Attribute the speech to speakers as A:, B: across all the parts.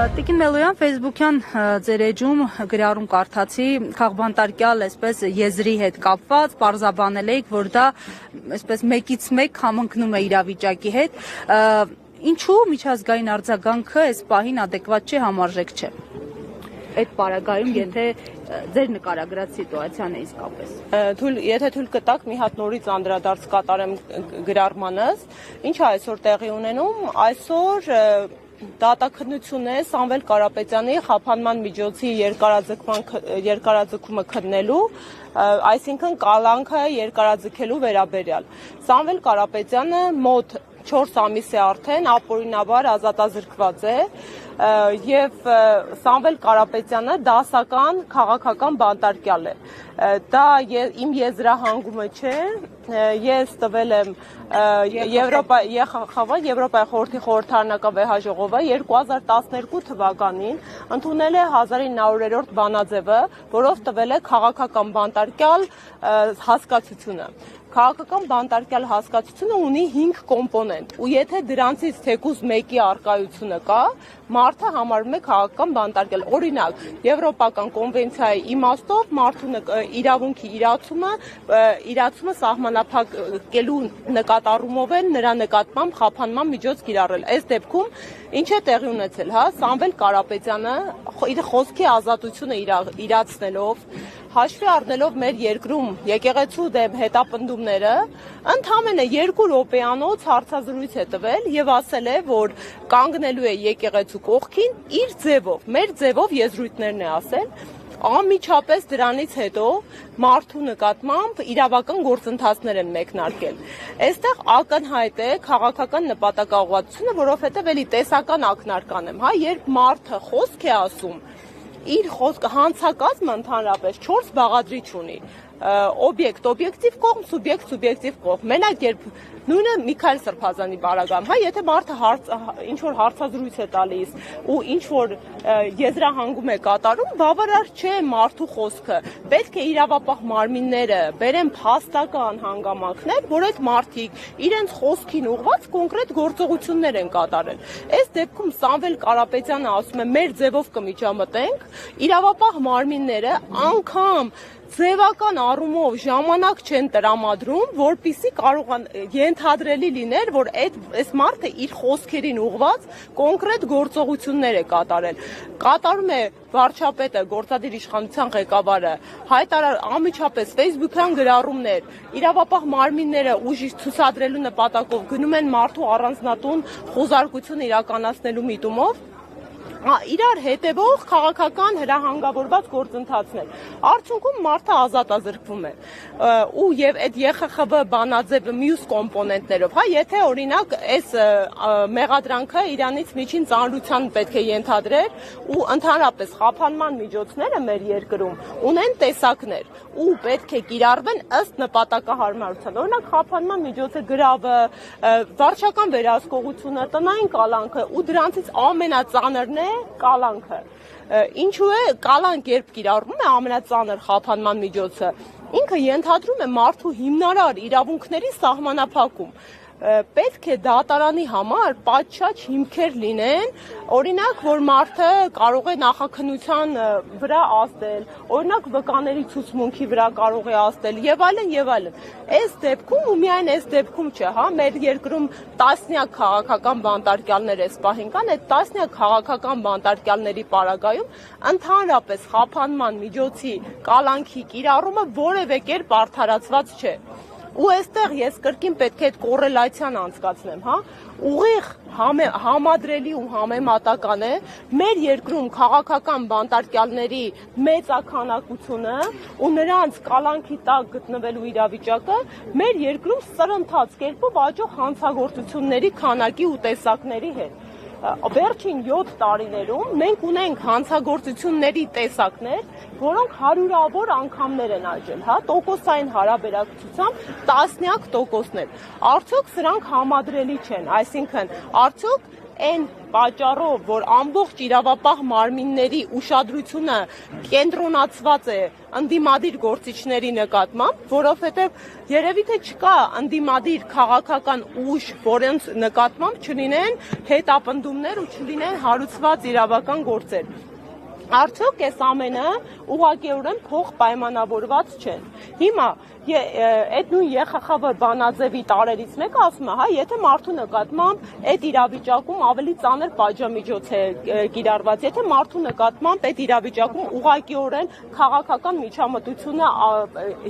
A: Տիկին Մելոյան, Facebook-յան ձեր էջում գրառում կարդացի քաղբանտարկյալ այսպես եզրի հետ կապված, պարզաբանել էիք, որ դա այսպես մեկից մեկ համընկնում է իրավիճակի հետ, ինչու միջազգային արձագանքը այս պահին ադեկվատ չէ, համարժեք չէ։ Այդ պարագայում, եթե ձեր նկարագրած սիտուացիան է իսկապես։
B: Եթե թույլ կտաք, մի հատ նորից անդրադարձ կատարեմ գրառմանս, ինչ է այսօր տեղի ունենում, այսօր դատաքննություն է Սամվել Կարապետյանի խափանման միջոցի երկարաձգումը քննելու, այսինքն կալանքը երկարաձգելու վերաբերյալ։ Սամվել Կարապետյանը մոտ 4 ամիս է արդեն ապօրինաբար ազատազրկված է եւ Սամվել Կարապետյանը դասական քաղաքական բանտարկյալ է։ Դա իմ եզրահանգումը չէ, ես տվել եմ Եվրոպայի խորհրդի խորհրդարանական վեհաժողովը 2012 թվականին ընդունել է 1900-րդ բանաձևը, որով տվել է քաղաքական բանտարկյալ հասկացությունը։ Քաղաքական բանտարկյալ հասկացությունը ունի 5 կոմպոնենտ, ու եթե դրանցից թեկուզ մեկի առկայությունը կա, մարդը համարվում է քաղաքական բանտարկյալ։ Օրինակ, Եվրոպական կոնվենցիայի իմաստով մարդու իրավունքի իրացումը սահմանափակելու նկատառումով են նրա նկատմամբ խափանման միջոց կիրառել։ Այս դեպքում ինչ է տեղի ունեցել, Սամվել Կարապետյանը իր խոսքի ազատությունը իրացնելով, հաշվի առնելով մեր երկրում եկեղեցու դեմ հետապնդումները, ընդամենը 2 րոպեանոց հարցազրույց է տվել եւ ասել է, որ կանգնելու է եկեղեցու կողքին իր ձևով, մեր ձևով եզրույթներն է ասել, անմիջապես դրանից հետո մարդու նկատմամբ իրավական գործընթացներ են մեկնարկել։ Այստեղ ակնհայտ է քաղաքական նպատակաուղղվածությունը, որովհետեւ էլի տեսական ակնարկան եմ, երբ մարդը խոսք է ասում, իր խոսքը հանցակազմը ընդհանրապես 4 բաղադրիչ ունի. օբյեկտ, օբյեկտիվ կողմ, սուբյեկտ, սուբյեկտիվ կողմ։ Մենակ երբ նույնը Միքայել Սրբազանի բարագայում, եթե մարդը ինչ որ հարցազրույց է տալիս ու ինչ որ եզրահանգում է կատարում, բավարար չէ մարդու խոսքը։ Պետք է իրավապահ մարմինները բերեն փաստական հանգամանքներ, որ այդ մարդիկ իրենց խոսքին ուղղված կոնկրետ գործողություններ են կատարել։ Այս դեպքում Սամվել Կարապետյանը ասում է, մեր ձևով կմիջամտենք, իրավապահ մարմինները անգամ ձևական առումով ժամանակ չեն տրամադրում, որպեսզի կարողան ենթադրելի լիներ, որ այս մարդը իր խոսքերին ուղղված կոնկրետ գործողություններ է կատարել։ Կատարում է վարչապետը, գործադիր իշխանության ղեկավարը, անմիջապես Facebook-յան գրառումներ, իրավապահ մարմինները ուժ ցուցադրելու նպատակով գնում են մարդու առանձնատուն խոզարկություն իրականացնելու միտումով, իրար հետևող քաղաքական հրահանգավորված գործընթացներ։ Արդյունքում մարդը ազատազրկվում է։ Ու եւ այդ ԵԽԽՎ բանաձևը մյուս կոմպոնենտներով, եթե օրինակ այս մեղադրանքը իրանից միջին ծանրության պետք է ենթադրեր ու ընդհանրապես խափանման միջոցները մեր երկրում ունեն տեսակներ ու պետք է կիրառվեն ըստ նպատակահարմարության։ Օրինակ խափանման միջոցը գրավը, վարչական վերահսկողությունը, տնային կալանքը ու դրանցից ամենածանրն է կալանքը։ Ինչու է կալանք երբ կիրառվում է ամենածանր խափանման միջոցը, ինքը ենթադրում է մարդու հիմնարար իրավունքների սահմանափակում։ Պետք է դատարանի համար պատշաճ հիմքեր լինեն, օրինակ, որ մարդը կարող է նախաքննության վրա ազդել, օրինակ վկաների ցուցմունքի վրա կարող է ազդել եւ այլն եւ այլն։ Այս դեպքում ու միայն այս դեպքում չէ, մեր երկրում տասնյակ քաղաքական բանտարկյալներ այս պահին կան, այդ տասնյակ քաղաքական բանտարկյալների պարագայում ընդհանրապես խափանման միջոցի կալանքի կիրառումը որևէ կերպ արդարացված չէ։ Ու այստեղ ես կրկին պետք է այդ կոռելացիան անցկացնեմ, ուղիղ համադրելի ու համեմատական է մեր երկրում քաղաքական բանտարկյալների մեծաքանակությունը ու նրանց կալանքի տակ գտնվելու իրավիճակը մեր երկրում սրընթաց կերպով աճող հանցագործությունների քանակի ու տեսակների հետ։ Վերջին 7 տարիներում մենք ունենք հանցագործությունների տեսակներ, որոնք հարյուրավոր անգամներ են աճել, տոկոսային հարաբերակցությամբ տասնյակ տոկոսներ։ Արդյոք սրանք համադրելի չեն, այսինքն արդյոք այն պատճառով, որ ամբողջ իրավապահ մարմինների ուշադրությունը կենտրոնացված է ընդդիմադիր գործիչների նկատմամբ, որովհետև երևի թե չկա ընդդիմադիր քաղաքական ուժ, որոնց նկատմամբ չլինեն հետապնդումներ ու չլինեն հարուցված իրավական գործեր։ Արդյոք այս ամենը ուղղակիորեն փոխպայմանավորված չեն։ Հիմա այդ նույն ԵԽԽՎ բանաձևի տարերից մեկը ասում է, հա, եթե մարդու նկատմամբ այդ իրավիճակում ավելի ծանր պատժամիջոց է կիրառված, եթե մարդու նկատմամբ այդ իրավիճակում ուղղակիորեն քաղաքական միջամտությունը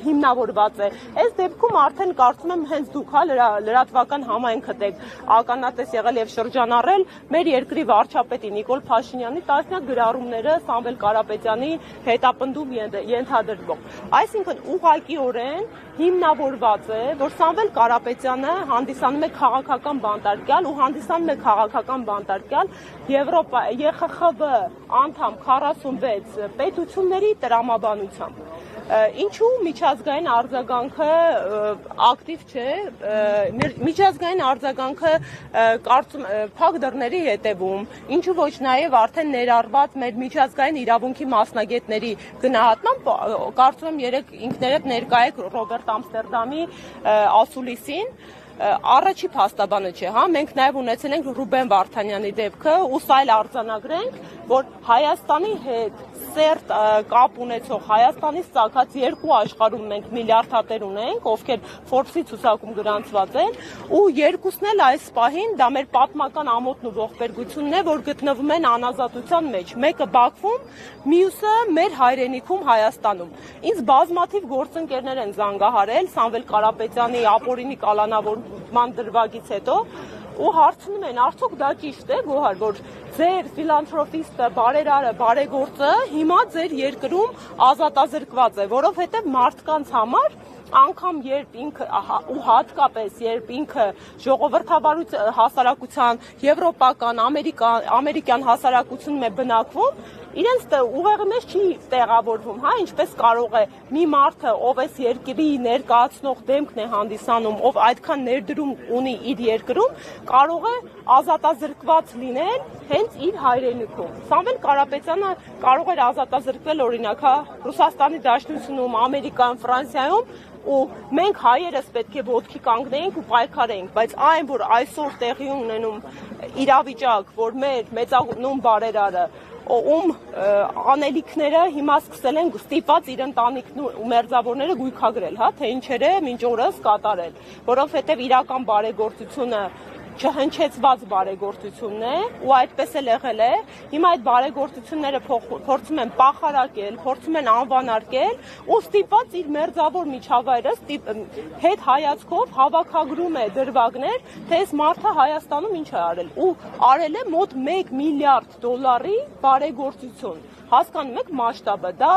B: հիմնավորված է, այս դեպքում արդեն կարծում եմ հենց դուք լրատվական համայնքդ եք ականատես եղել եւ շրջանառել մեր երկրի վարչապետի Նիկոլ Փաշինյանի տասնյակ գրառումները Սամվել Կարապետյանի հետապնդում ենթադրվող։ Այսինքն ուղղակիորեն հիմնավորված է, որ Սամվել Կարապետյանը հանդիսանում է քաղաքական բանտարկյալ ու հանդիսանում է քաղաքական բանտարկյալ ԵԽԽՎ անդամ 46 պետությունների տրամաբանությամբ։ Ինչու միջազգային արձագանքը ակտիվ չէ, միջազգային արձագանքը կարծում փակ դռների հետևում, ինչու ոչ նաև արդեն ներառված մեր միջազգային իրավունքի մասնագետների գնահատմամբ, կարծում եմ երեք ինքներդ ներկա եք Ռոբերտ Ամստերդամի ասուլիսին, առաջի փաստաբանը չէ, հա, մենք նաև ունեցել ենք Ռուբեն Վարդանյանի դեպքը ու սա էլ արձանագրենք, որ Հայաստանի հետ սերտ կապ ունեցող Հայաստանից ծագած երկու աշխարհում մենք միլիարդատեր ունենք, ովքեր Forbes-ի ցուցակում գրանցված են, ու երկուսն էլ այս պահին դա մեր պատմական ամոթն ու ողբերգությունն է, որ գտնվում են անազատության մեջ, մեկը Բաքվում, մյուսը մեր հայրենիքում Հայաստանում։ Ինձ բազմաթիվ գործընկերներ են զանգահարել Սամվել Կարապետյանի ապօրինի կալանավորման դրվագից հետո ու հարցնում են, արդյոք դա ճիշտ է, Գոհար, որ ձեր ֆիլանթրոպիստը, բարերարը, բարեգործը հիմա ձեր երկրում ազատազրկված է, որովհետև մարդկանց համար անգամ երբ ինքը ու հատկապես երբ ինքը ժողովրդավար հասարակության, եվրոպական, ամերիկյան հասարակությունում է բնակվում, իրենց ուղեղի մեջ չի տեղավորվում, հա, ինչպես կարող է մի մարդը, ով այս երկրի ներկայացնող դեմքն է հանդիսանում, ով այդքան ներդրում ունի իր երկրում, կարող է ազատազրկված լինել հենց իր հայրենիքում։ Սամվել Կարապետյանը կարող էր ազատազրկվել օրինակ, հա, Ռուսաստանի Դաշնությունում, Ամերիկայում, Ֆրանսիայում, ու մենք հայերս պետք է ոտքի կանգնեինք ու պայքարեինք, բայց այն, որ այսօր տեղի ունենում իրավիճակ, որ մեր մեծանուն բարերարը ում անելիքները հիմա սկսել են ստիպված իր ընտանիքն ու մերձավորները գույքագրել, հա, թե ինչեր է մինչ օրս կատարել, որովհետև իրական բարեգործությունը չհնչեցված բարեգործությունն է ու այդպես էլ եղել է։ Հիմա այդ բարեգործությունները փորձում են պախարակել, փորձում են անվանարկել ու ստիպված իր մերձավոր միջավայրը հետ հայացքով հավաքագրում է դրվագներ, թե այս մարդը Հայաստանում ինչ է արել ու արել է մոտ 1 միլիարդ դոլարի բարեգործություն։ Հասկանում եք մասշտաբը, դա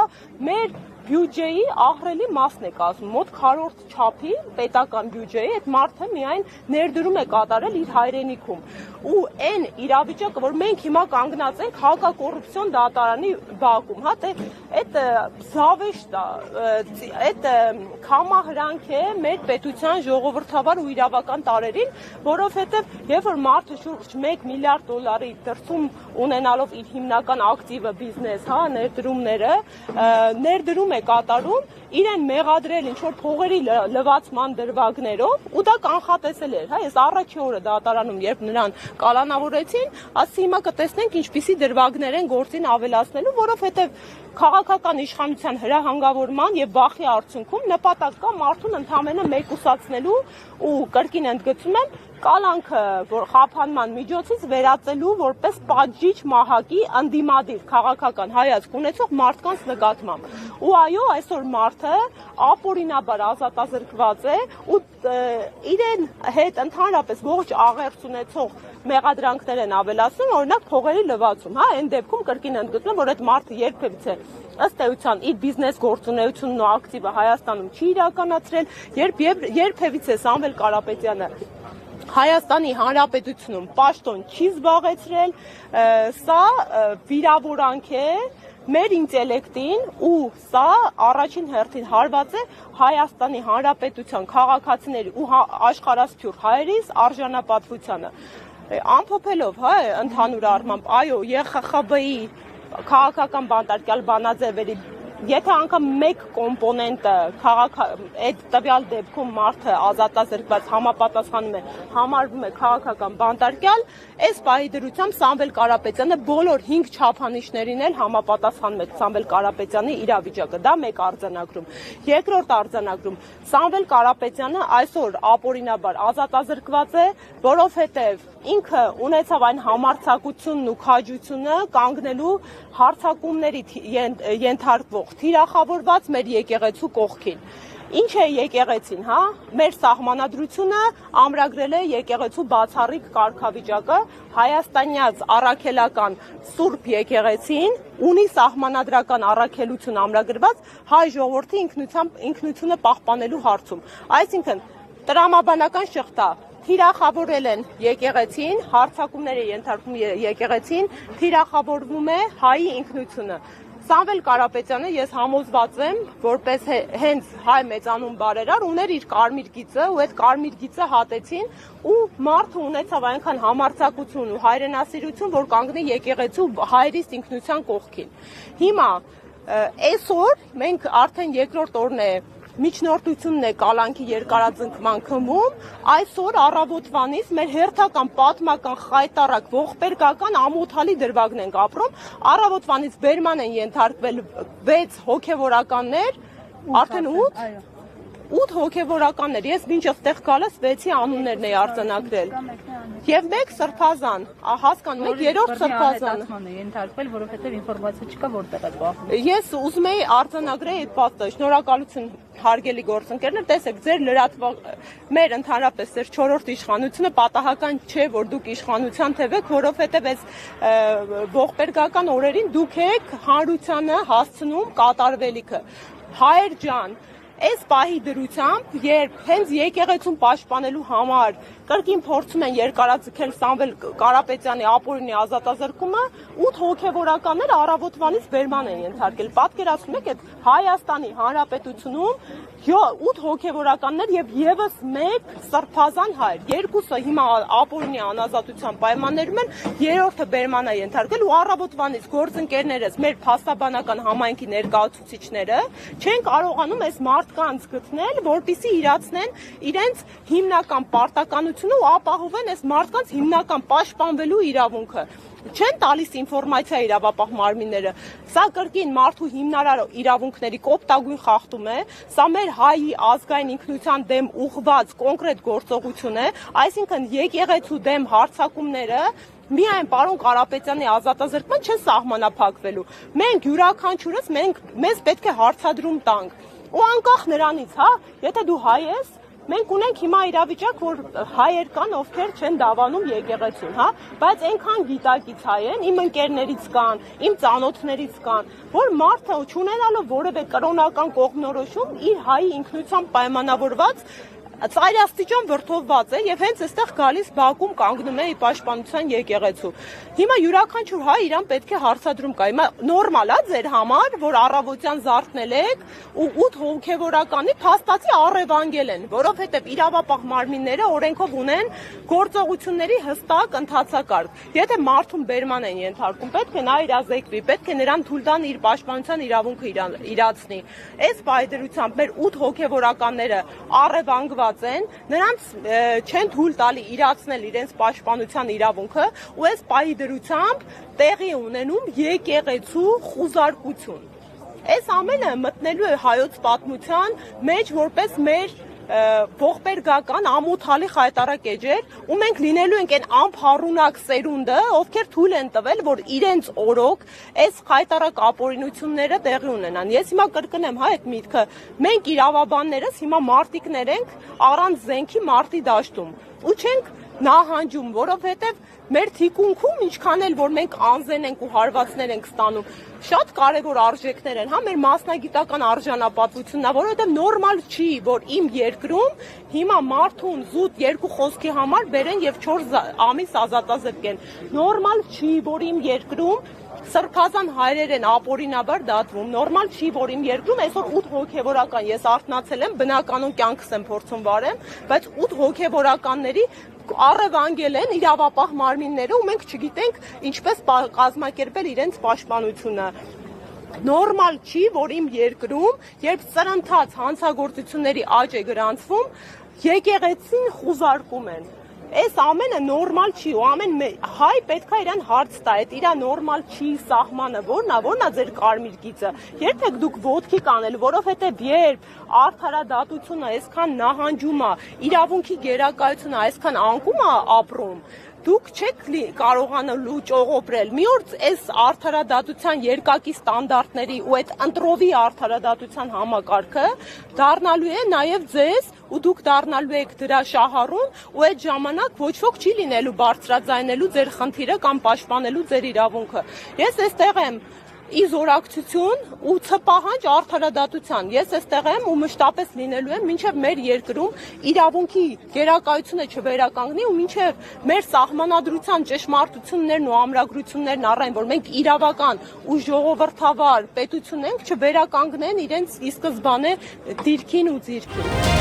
B: մեր բյուջեի ահռելի մասն է կազմում, մոտ քառորդ չափի պետական բյուջեի այդ մարդը միայն ներդրում է կատարել իր հայրենիքում։ Ու այն իրավիճակը, որ մենք հիմա կանգնած ենք հակակոռուպցիոն դատարանի բակում, հա, այդ զավեշտ է, այդ քամահրանք է մեր պետության ժողովրդավար ու իրավական տարերին, որովհետև երբ որ մարդը շուրջ 1 միլիարդ դոլարի դրսում ունենալով իր հիմնական ակտիվը բիզնես, հա, ներդրումները, ներդրում է կատարում, իրեն մեղադրել ինչ-որ փողերի լվացման դրվագներով ու դա կանխատեսել էր, հա, ես առաջի օրը դատարանում, երբ նրան կալանավորեցին, ասի հիմա կտեսնենք ինչպիսի դրվագներ են գործին ավելացնելու, որովհետև քաղաքական իշխանության հրահանգավորման եւ վախի արդյունքում նպատակ կա մարդուն ընդհանրապես մեկուսացնելու ու կրկին ընդգծում եմ կալանքը խափանման միջոցից վերածելու որպես պատժիչ մահակի ընդդիմադիր քաղաքական հայացք ունեցող մարդկանց նկատմամբ։ Ու այո, այսօր մարդը ապօրինաբար ազատազրկված է ու իրեն հետ ընդհանրապես ողջ աղերս ունեցող մեղադրանքներ են ավելացնում, օրինակ փողերի լվացում, հա, այն դեպքում կրկին ընդգծում, որ այդ մարդը երբևիցե ըստ էության իր բիզնես գործունեությունն ու ակտիվը Հայաստանում չի իրականացրել, երբևիցե Սամվել Կարապետյանը Հայաստանի Հանրապետությունում պաշտոն չի զբաղեցրել, սա վիրավորանք է մեր ինտելեկտին ու սա առաջին հերթին հարված է Հայաստանի Հանրապետության քաղաքացիների ու աշխարհասփյուռ հայերիս արժանապատվությանը։ Ամփոփելով, հա, ընդհանուր առմամբ, այո, ԵԽԽԲ-ի քաղաքական բանտարկյալ բանաձևերի եթե անգամ մեկ կոմպոնենտը այդ տվյալ դեպքում մարդը ազատազրկված համապատասխանում է, համարվում է քաղաքական բանտարկյալ, այս պահի դրությամբ Սամվել Կարապետյանը բոլոր 5 չափանիշներին էլ համապատասխանում է Սամվել Կարապետյանի իրավիճակը, դա մեկ արձանագրում։ Երկրորդ արձանագրում, Սամվել Կարապետյանը այսօր ապօրինաբար ազատազրկված է, որովհետև ինքը ունեցավ այն համարձակությունն ու քաջությունը կանգնելու հարձակումների ենթարկվող թիրախավորված մեր եկեղեցու կողքին։ Ինչ է եկեղեցին, հա? Մեր սահմանադրությունը ամրագրել է եկեղեցու բացառիկ կարգավիճակը, հայաստանյաց առաքելական Սուրբ եկեղեցին ունի սահմանադրական առաքելություն ամրագրված հայ ժողովրդի ինքնությունը պահպանելու հարցում։ Այսինքն տրամաբանական շղթա թիրախավորել են եկեղեցին, հարձակումներ է ենթարկում եկեղեցին, թիրախավորվում է հայի ինքնությունը։ Սամվել Կարապետյանը ես համոզված եմ, որպես հենց հայ մեծանուն բարերար ուներ իր կարմիր գիծը ու այդ կարմիր գիծը հատեցին ու մարդը ունեցավ այնքան համարձակություն ու հայրենասիրություն, որ կանգնի եկեղեցու հայրից ինքնության կողքին։ Հիմա այսօր մենք արդեն երկրորդ օրն է միջնորդությունն է կալանքի երկարաձգման քմում, այսօր առավոտվանից մեր հերթական պատմական խայտարակ ողբերգական ամոթալի դրվագն ենք ապրում, առավոտվանից բերման են ենթարկվել 6 հոգևորականներ, արդեն 8 հոգևորականներ, ես մինչ այստեղ գալիս 6-ի անուններն էի արձանագրել։ Եվ մեկ սրբազան, հասկանում եք, երրորդ սրբազանը
A: ենթարկվել, որովհետև ինֆորմացիա չկա որտեղ է բախվում։
B: Ես ուզում էի արձանագրել այդ փաստը, շնորհակալություն հարգելի գործընկերներ, տեսեք, ձեր մեր ընդհանրապես ձեր 4-րդ իշխանությունը պատահական չէ, որ դուք իշխանության թևեք, որովհետև այս ողբերգական օրերին դուք եք հանրությանը հասցնում կատարվելիքը։ Հայեր ջան, այս պահի դրությամբ, երբ հենց եկեղեցուն պաշտպանելու համար կրկին փորձում են երկարաձգել Սամվել Կարապետյանի ապօրինի ազատազրկումը, 8 հոգևորականներ առավոտվանից բերման են ենթարկել։ Պատկերացնում եք, այդ Հայաստանի Հանրապետությունում 8 հոգևորականներ եւ եւս մեկ սրբազան հայր։ Երկուսը հիմա ապօրինի անազատության պայմաններում են, երրորդը բերման է ենթարկել ու առավոտվանից գործընկերներս, մեր փաստաբանական համայնքի ներկայացուցիչները չեն կարողանում այս մարդկանց գտնել, որպեսզի իրացնեն իրենց հիմնական պարտականությունը ու ապահովեն այս մարդկանց հիմնական պաշտպանվելու իրավունքը։ Չեն տալիս ինֆորմացիա իրավապահ մարմինները։ Սա կրկին մարդու հիմնարար իրավունքների կոպտագույն խախտում է, սա մեր հայի ազգային ինքնության դեմ ուղղված կոնկրետ գործողություն է, այսինքն եկեղեցու դեմ հարձակումները միայն պարոն Կարապետյանի ազատազրկման չեն սահմանափակվելու։ Մենք յուրաքանչյուրս մեզ պետք է հարցադրում տանք։ Ու անկախ նրանից, հա, եթե դու հայ ես, մենք ունենք հիմա իրավիճակ, որ հայեր կան, ովքեր չեն դավանում եկեղեցուն, հա, բայց այնքան գիտակից հայ են, իմ ընկերներից կան, իմ ծանոթներից կան, որ մարդը չունենալով որևէ կրոնական կողմնորոշում իր հայի ինքնությամբ պայմանավորված ծայրաստիճան վրդովված է եւ հենց այստեղ գալիս Բաքվում կանգնում է պաշտպանության եկեղեցու։ Հիմա յուրաքանչյուր հայ իրան պետք է հարցադրում կա։ Հիմա նորմալ է ձեր համար, որ առավոտյան զարթնել եք ու 8 հոգևորականի փաստացի առևանգել են, որովհետեւ իրավապահ մարմինները օրենքով ունեն գործողությունների հստակ ընթացակարգ։ Եթե մարդուն բերման են ենթարկում, պետք է նա իրազեկվի, պետք է նրան թույլ տան իր պաշտպանության իրավունքը իրացնի։ Այս բայդրությամբ մեր 8 հոգևորականները առևանգված են, նրանց չեն թույլ տալի իրացնել իրենց պաշտպանության իրավունքը ու այս պահի դրությամբ տեղի ունենում եկեղեցու խուզարկություն։ Այս ամենը մտնելու է հայոց պատմության մեջ որպես մեր ողբերգական ամոթալի խայտարակ էջեր ու մենք լինելու ենք այն անփառունակ սերունդը, ովքեր թույլ են տվել, որ իրենց օրոք այս խայտարակ ապօրինությունները տեղի ունենան։ Ես հիմա կրկնեմ, հա, այդ միտքը, մենք իրավաբաններս հիմա մարտիկներ ենք առանց զենքի մարտի դաշտում ու չենք նահանջում, որովհետև մեր թիկունքում ինչքան էլ որ մենք անզեն ենք ու հարվածներ ենք ստանում, շատ կարևոր արժեքներ են, հա, մեր մասնագիտական արժանապատվությունն է, որովհետև նորմալ չի, որ իմ երկրում հիմա մարդուն զուտ երկու խոսքի համար բերեն եւ 4 ամիս ազատազրկեն։ Նորմալ չի, որ իմ երկրում սրբազան հայրեր են ապօրինաբար դատվում, նորմալ չի, որ իմ երկրում այսօր 8 հոգևորական, ես արթնացել եմ, բնականon կյանքս եմ փորձում վարեմ, բայց 8 հոգևորականների առևանգել են իրավապահ մարմինները ու մենք չգիտենք ինչպես կազմակերպել իրենց պաշտպանությունը։ Նորմալ չի, որ իմ երկրում, երբ սրընթաց հանցագործությունների աճ է գրանցվում, եկեղեցին խուզարկում են։ Այս ամենը նորմալ չի ու ամեն հայ պետքա իրան հարց տա, այդ իրա նորմալ չի սահմանը, որն է ձեր կարմիր գիծը։ Երբեք դուք ոտքի կանել, որովհետև երբ արդարադատությունը այսքան նահանջում է, իրավունքի գերակայությունը այսքան անկում է ապրում, դուք չեք կարողանալու ճողոպրել։ Մի օր այս արդարադատության երկակի ստանդարտների ու այդ ընտրովի արդարադատության համակարգը դառնալու է նաև ձեզ ու դուք դառնալու եք դրա շահառուն ու այդ ժամանակ ոչ ոք չի լինելու բարձրաձայնելու ձեր խնդիրը կամ պաշտպանելու ձեր իրավունքը։ Ես այստեղ եմ ի զորակցություն ու ցպահանջ արդարադատության։ Ես այստեղ եմ ու մշտապես լինելու եմ, մինչև մեր երկրում իրավունքի գերակայությունը չվերականգնի ու մինչև մեր սահմանադրության ճշմարտություններն ու ամրագրություններն առայն, որ մենք իրավական ու ժողովրդավար պետություն ենք, չվերականգնեն իրենց ի սկզբանե դիրքին ու ձիրքին։